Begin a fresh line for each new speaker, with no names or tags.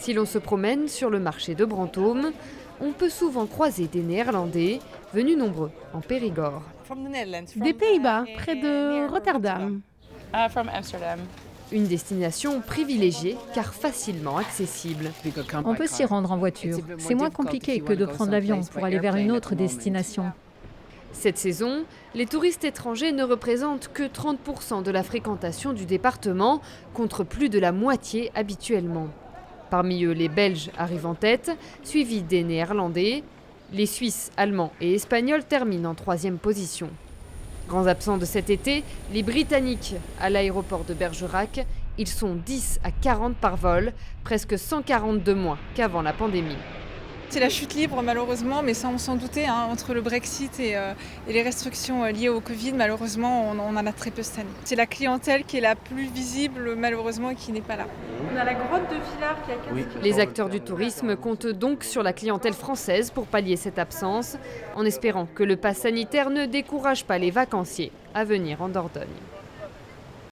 Si l'on se promène sur le marché de Brantôme, on peut souvent croiser des Néerlandais venus nombreux en Périgord.
Des Pays-Bas, près de Rotterdam.
Une destination privilégiée car facilement accessible.
On peut s'y rendre en voiture. C'est moins compliqué que de prendre l'avion pour aller vers une autre destination.
Cette saison, les touristes étrangers ne représentent que 30% de la fréquentation du département, contre plus de la moitié habituellement. Parmi eux, les Belges arrivent en tête, suivis des Néerlandais. Les Suisses, Allemands et Espagnols terminent en 3e position. Grands absents de cet été, les Britanniques à l'aéroport de Bergerac. Ils sont 10 à 40 par vol, presque 140 de moins qu'avant la pandémie.
C'est la chute libre malheureusement, mais ça on s'en doutait, entre le Brexit et les restrictions liées au Covid, malheureusement on en a très peu cette année. C'est la clientèle qui est la plus visible malheureusement et qui n'est pas là. On a la grotte de Villars qui a 15 km.
Les acteurs du tourisme comptent donc sur la clientèle française pour pallier cette absence, en espérant que le pass sanitaire ne décourage pas les vacanciers à venir en Dordogne.